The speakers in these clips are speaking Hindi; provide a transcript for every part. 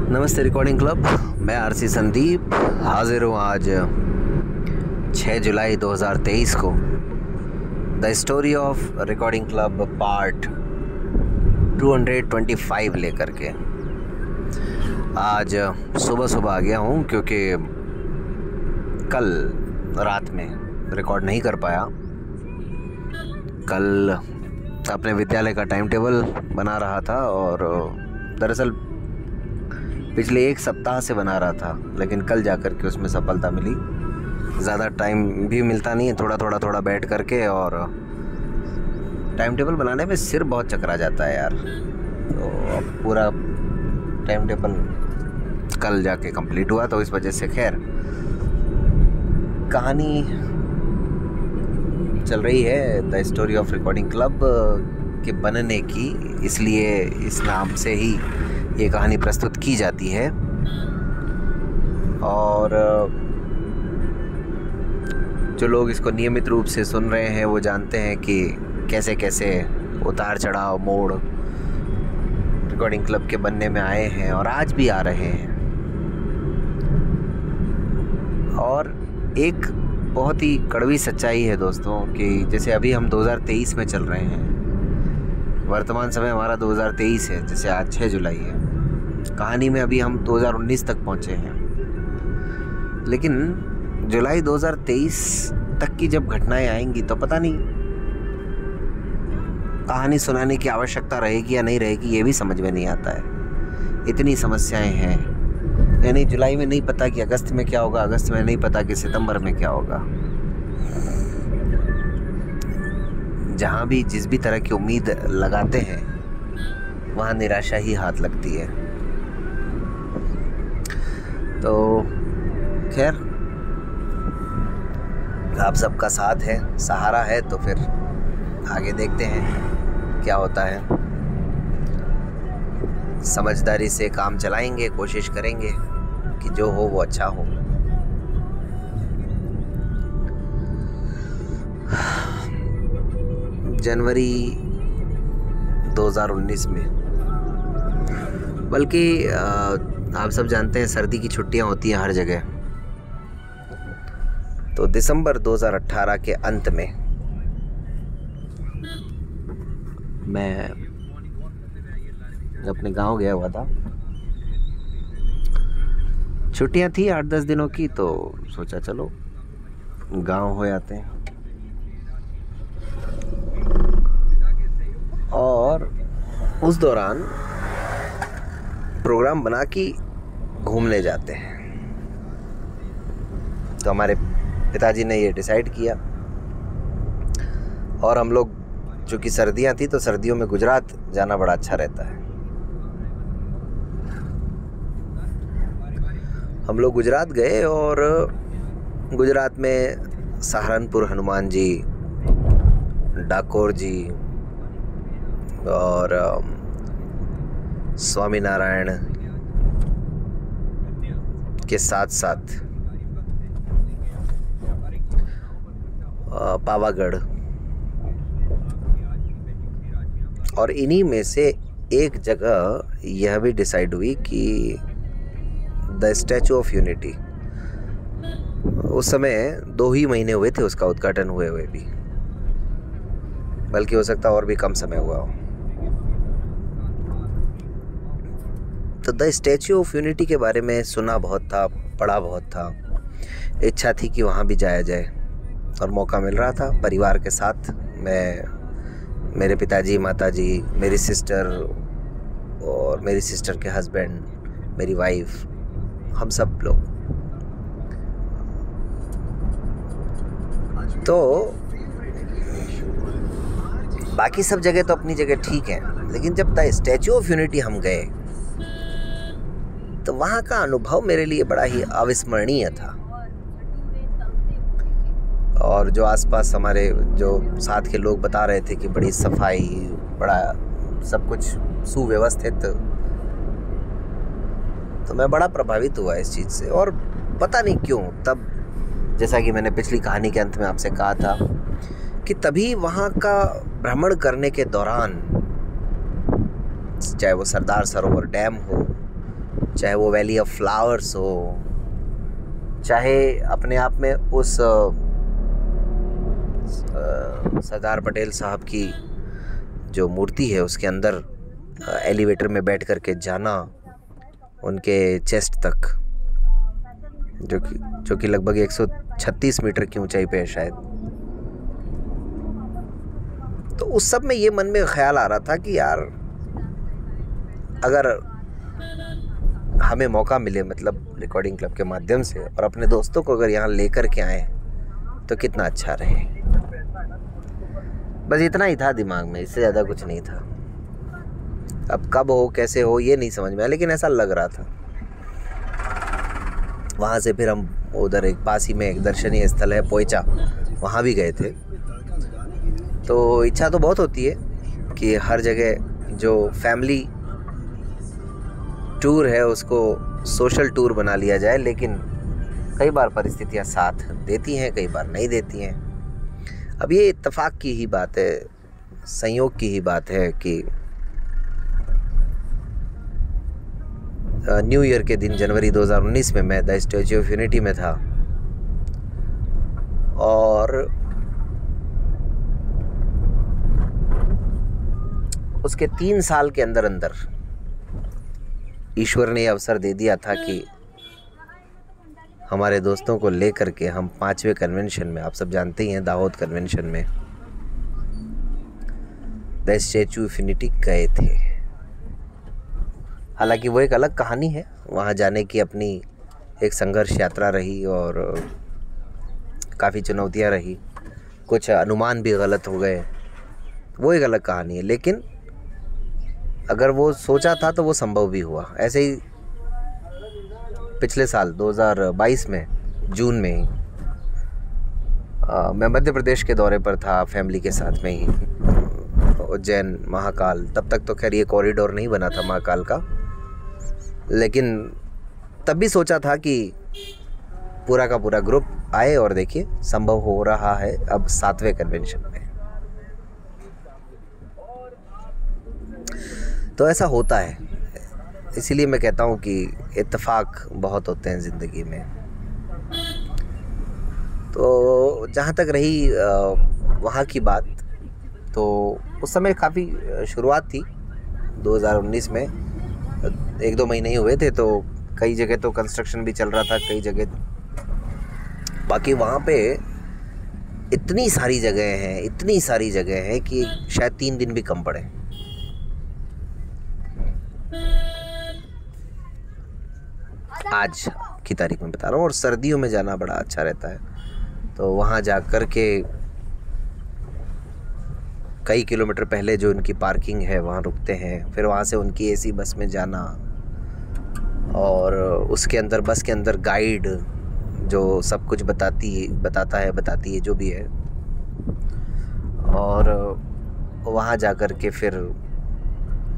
नमस्ते रिकॉर्डिंग क्लब, मैं आरसी संदीप हाजिर हूँ आज 6 जुलाई 2023 को the story of recording club part 225 लेकर के। आज सुबह आ गया हूँ क्योंकि कल रात में रिकॉर्ड नहीं कर पाया। कल अपने विद्यालय का टाइम टेबल बना रहा था और दरअसल पिछले एक सप्ताह से बना रहा था, लेकिन कल जाकर के उसमें सफलता मिली। ज़्यादा टाइम भी मिलता नहीं है, थोड़ा बैठ करके, और टाइम टेबल बनाने में सिर बहुत चकरा जाता है यार। तो अब पूरा टाइम टेबल कल जाके कंप्लीट हुआ, तो इस वजह से खैर कहानी चल रही है the story of recording club के बनने की, इसलिए इस नाम से ही ये कहानी प्रस्तुत की जाती है। और जो लोग इसको नियमित रूप से सुन रहे हैं वो जानते हैं कि कैसे कैसे उतार चढ़ाव मोड़ रिकॉर्डिंग क्लब के बनने में आए हैं और आज भी आ रहे हैं। और एक बहुत ही कड़वी सच्चाई है दोस्तों कि जैसे अभी हम 2023 में चल रहे हैं, वर्तमान समय हमारा 2023 है, जैसे आज 6 जुलाई है। कहानी में अभी हम 2019 तक पहुंचे हैं, लेकिन जुलाई 2023 तक की जब घटनाएं आएंगी तो पता नहीं कहानी सुनाने की आवश्यकता रहेगी या नहीं रहेगी, ये भी समझ में नहीं आता है। इतनी समस्याएं हैं, यानी जुलाई में नहीं पता कि अगस्त में क्या होगा, अगस्त में नहीं पता कि सितंबर में क्या होगा। जहाँ भी जिस भी तरह की उम्मीद लगाते हैं वहाँ निराशा ही हाथ लगती है। तो खैर आप सबका साथ है, सहारा है, तो फिर आगे देखते हैं क्या होता है। समझदारी से काम चलाएंगे, कोशिश करेंगे कि जो हो वो अच्छा हो। जनवरी 2019 में, बल्कि आप सब जानते हैं सर्दी की छुट्टियां होती हैं हर जगह। तो दिसंबर 2018 के अंत में मैं अपने गांव गया हुआ था। छुट्टियां थी 8-10 दिनों की, तो सोचा चलो गांव हो आते हैं। और उस दौरान प्रोग्राम बना के घूमने जाते हैं। तो हमारे पिताजी ने ये डिसाइड किया, और हम लोग, चूँकि सर्दियां थी तो सर्दियों में गुजरात जाना बड़ा अच्छा रहता है। हम लोग गुजरात गए और गुजरात में सहारनपुर हनुमान जी, डाकोर जी और स्वामीनारायण के साथ साथ पावागढ़, और इन्हीं में से एक जगह यह भी डिसाइड हुई कि द स्टैचू ऑफ यूनिटी। उस समय 2 ही महीने हुए थे उसका उद्घाटन हुए भी, बल्कि हो सकता और भी कम समय हुआ हो। तो द स्टैचू ऑफ यूनिटी के बारे में सुना बहुत था, पढ़ा बहुत था, इच्छा थी कि वहाँ भी जाया जाए, और मौका मिल रहा था। परिवार के साथ मैं, मेरे पिताजी, माताजी, मेरी सिस्टर और मेरी सिस्टर के हस्बैंड, मेरी वाइफ, हम सब लोग। तो बाकी सब जगह तो अपनी जगह ठीक है, लेकिन जब द स्टैचू ऑफ यूनिटी हम गए तो वहाँ का अनुभव मेरे लिए बड़ा ही अविस्मरणीय था। और जो आसपास हमारे जो साथ के लोग बता रहे थे कि बड़ी सफाई, बड़ा सब कुछ सुव्यवस्थित, तो मैं बड़ा प्रभावित हुआ इस चीज़ से। और पता नहीं क्यों तब, जैसा कि मैंने पिछली कहानी के अंत में आपसे कहा था, कि तभी वहाँ का भ्रमण करने के दौरान चाहे वो सरदार सरोवर डैम हो, चाहे वो वैली ऑफ फ्लावर्स हो, चाहे अपने आप में उस सरदार पटेल साहब की जो मूर्ति है उसके अंदर एलिवेटर में बैठ करके जाना उनके चेस्ट तक, जो कि लगभग 136 मीटर की ऊंचाई पे है शायद। तो उस सब में ये मन में ख्याल आ रहा था कि यार अगर हमें मौका मिले, मतलब रिकॉर्डिंग क्लब के माध्यम से, और अपने दोस्तों को अगर यहाँ लेकर के आए तो कितना अच्छा रहे। बस इतना ही था दिमाग में, इससे ज़्यादा कुछ नहीं था। अब कब हो कैसे हो ये नहीं समझ में आया, लेकिन ऐसा लग रहा था। वहाँ से फिर हम उधर एक पास ही में एक दर्शनीय स्थल है पोइचा, वहाँ भी गए थे। तो इच्छा तो बहुत होती है कि हर जगह जो फैमिली टूर है उसको सोशल टूर बना लिया जाए, लेकिन कई बार परिस्थितियाँ साथ देती हैं, कई बार नहीं देती हैं। अब ये इत्तेफाक की ही बात है, संयोग की ही बात है कि न्यू ईयर के दिन जनवरी 2019 में मैं द स्टैच्यू ऑफ यूनिटी में था, और उसके 3 साल के अंदर अंदर ईश्वर ने अवसर दे दिया था कि हमारे दोस्तों को लेकर के हम 5वें कन्वेंशन में, आप सब जानते ही हैं दाहोद कन्वेंशन में, द स्टैच्यू ऑफ यूनिटी गए थे। हालांकि वो एक अलग कहानी है, वहाँ जाने की अपनी एक संघर्ष यात्रा रही और काफ़ी चुनौतियाँ रही, कुछ अनुमान भी गलत हो गए, वो एक अलग कहानी है। लेकिन अगर वो सोचा था तो वो संभव भी हुआ। ऐसे ही पिछले साल 2022 में जून में ही मैं मध्य प्रदेश के दौरे पर था फैमिली के साथ में ही, उज्जैन महाकाल। तब तक तो खैर ये कॉरिडोर नहीं बना था महाकाल का, लेकिन तब भी सोचा था कि पूरा का पूरा ग्रुप आए, और देखिए संभव हो रहा है अब 7वें कन्वेंशन में। तो ऐसा होता है, इसीलिए मैं कहता हूँ कि इत्तेफाक बहुत होते हैं ज़िंदगी में। तो जहाँ तक रही वहाँ की बात, तो उस समय काफ़ी शुरुआत थी 2019 में, 1-2 महीने ही हुए थे, तो कई जगह तो कंस्ट्रक्शन भी चल रहा था, कई जगह बाकी। वहाँ पे इतनी सारी जगह हैं कि शायद 3 दिन भी कम पड़े। आज की तारीख में बता रहा हूँ, और सर्दियों में जाना बड़ा अच्छा रहता है। तो वहाँ जा कर के कई किलोमीटर पहले जो उनकी पार्किंग है वहाँ रुकते हैं, फिर वहाँ से उनकी एसी बस में जाना, और उसके अंदर बस के अंदर गाइड जो सब कुछ बताती है जो भी है, और वहाँ जा कर के फिर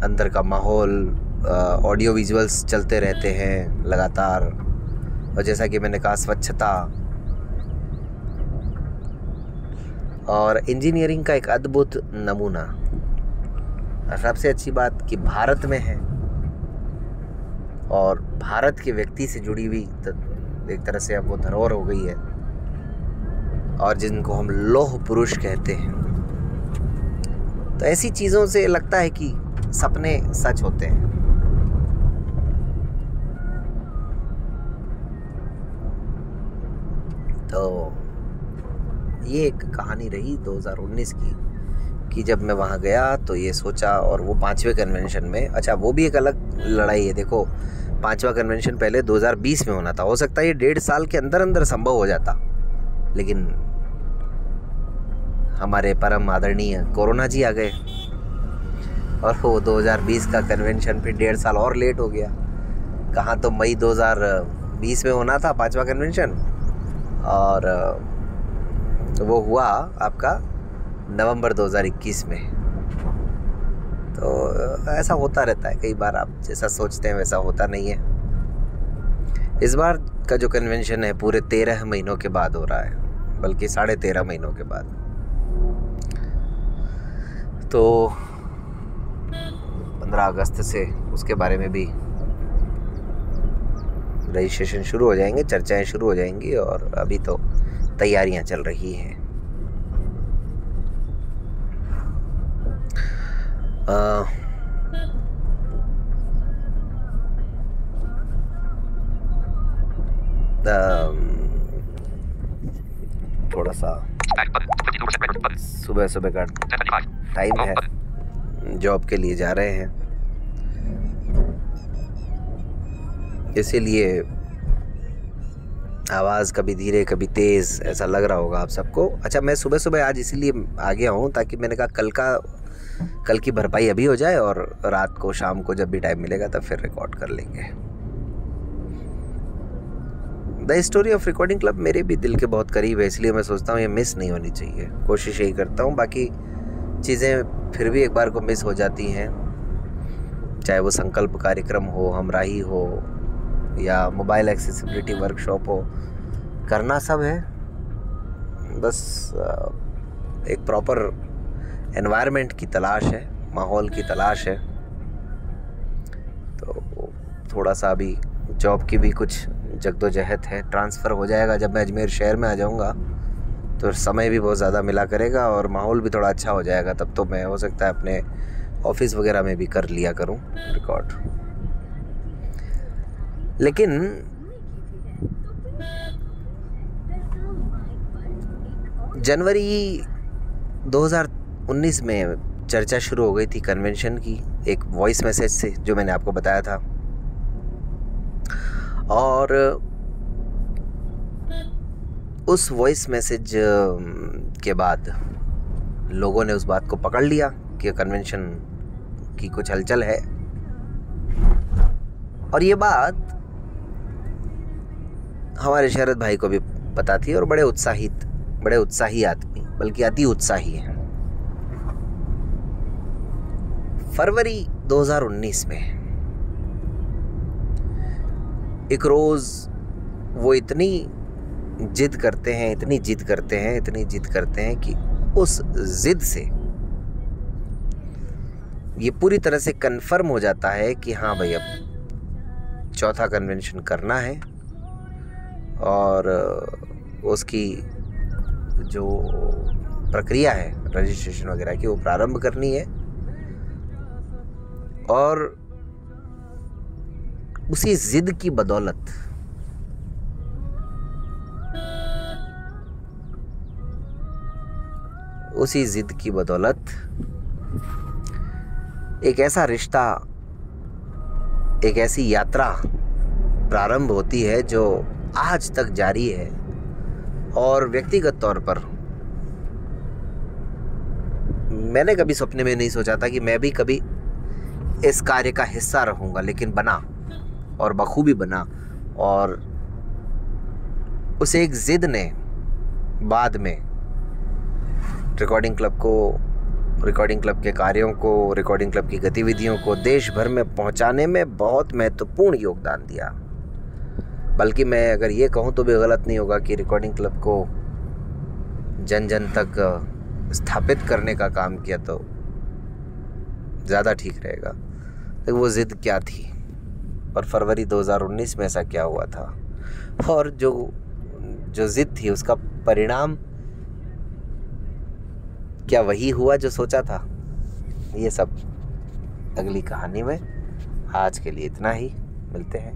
अंदर का माहौल, ऑडियो विजुअल्स चलते रहते हैं लगातार, और जैसा कि मैंने कहा स्वच्छता और इंजीनियरिंग का एक अद्भुत नमूना। और सबसे अच्छी बात कि भारत में है, और भारत के व्यक्ति से जुड़ी हुई एक तरह से अब वो धरोहर हो गई है, और जिनको हम लौह पुरुष कहते हैं। तो ऐसी चीज़ों से लगता है कि सपने सच होते हैं। तो ये एक कहानी रही 2019 की, कि जब मैं वहाँ गया तो ये सोचा, और वो 5वें कन्वेंशन में, अच्छा वो भी एक अलग लड़ाई है। देखो 5वां कन्वेंशन पहले 2020 में होना था, हो सकता है ये 1.5 साल के अंदर अंदर संभव हो जाता, लेकिन हमारे परम आदरणीय कोरोना जी आ गए, और वो 2020 का कन्वेंशन फिर 1.5 साल और लेट हो गया। कहाँ तो मई 2020 में होना था 5वां कन्वेंशन, और वो हुआ आपका नवंबर 2021 में। तो ऐसा होता रहता है, कई बार आप जैसा सोचते हैं वैसा होता नहीं है। इस बार का जो कन्वेंशन है पूरे 13 महीनों के बाद हो रहा है, बल्कि 13.5 महीनों के बाद। तो 15 अगस्त से उसके बारे में भी रजिस्ट्रेशन शुरू हो जाएंगे, चर्चाएं शुरू हो जाएंगी और अभी तो तैयारियां चल रही हैं। थोड़ा सा सुबह सुबह का टाइम है, जॉब के लिए जा रहे हैं, इसीलिए आवाज़ कभी धीरे कभी तेज़ ऐसा लग रहा होगा आप सबको। अच्छा, मैं सुबह सुबह आज इसीलिए आ गया हूँ ताकि मैंने कहा कल की भरपाई अभी हो जाए और रात को शाम को जब भी टाइम मिलेगा तब फिर रिकॉर्ड कर लेंगे। The story of recording club मेरे भी दिल के बहुत करीब है, इसलिए मैं सोचता हूँ ये मिस नहीं होनी चाहिए। कोशिश यही करता हूँ, बाकी चीज़ें फिर भी एक बार को मिस हो जाती हैं, चाहे वो संकल्प कार्यक्रम हो, हमराही हो या मोबाइल एक्सेसिबिलिटी वर्कशॉप हो। करना सब है, बस एक प्रॉपर एनवायरनमेंट की तलाश है, माहौल की तलाश है। तो थोड़ा सा अभी जॉब की भी कुछ जद्दोजहद है। ट्रांसफ़र हो जाएगा जब मैं अजमेर शहर में आ जाऊंगा तो समय भी बहुत ज़्यादा मिला करेगा और माहौल भी थोड़ा अच्छा हो जाएगा। तब तो मैं हो सकता है अपने ऑफिस वगैरह में भी कर लिया करूं रिकॉर्ड। लेकिन जनवरी 2019 में चर्चा शुरू हो गई थी कन्वेंशन की, एक वॉइस मैसेज से जो मैंने आपको बताया था, और उस वॉइस मैसेज के बाद लोगों ने उस बात को पकड़ लिया कि कन्वेंशन की कुछ हलचल है। और ये बात हमारे शरद भाई को भी पता थी और बड़े उत्साही आदमी, बल्कि अति उत्साही हैं। फरवरी 2019 में एक रोज़ वो इतनी जिद करते हैं कि उस जिद से ये पूरी तरह से कंफर्म हो जाता है कि हाँ भाई अब चौथा कन्वेंशन करना है और उसकी जो प्रक्रिया है रजिस्ट्रेशन वगैरह की वो प्रारंभ करनी है। और उसी जिद की बदौलत एक ऐसा रिश्ता, एक ऐसी यात्रा प्रारंभ होती है जो आज तक जारी है। और व्यक्तिगत तौर पर मैंने कभी सपने में नहीं सोचा था कि मैं भी कभी इस कार्य का हिस्सा रहूंगा, लेकिन बना और बखूबी बना। और उस एक जिद ने बाद में रिकॉर्डिंग क्लब के कार्यों को, रिकॉर्डिंग क्लब की गतिविधियों को देश भर में पहुंचाने में बहुत महत्वपूर्ण योगदान दिया। बल्कि मैं अगर ये कहूँ तो भी गलत नहीं होगा कि रिकॉर्डिंग क्लब को जन जन तक स्थापित करने का काम किया तो ज़्यादा ठीक रहेगा। तो वो ज़िद क्या थी और फरवरी 2019 में ऐसा क्या हुआ था, और जो ज़िद थी उसका परिणाम क्या वही हुआ जो सोचा था, ये सब अगली कहानी में। आज के लिए इतना ही, मिलते हैं।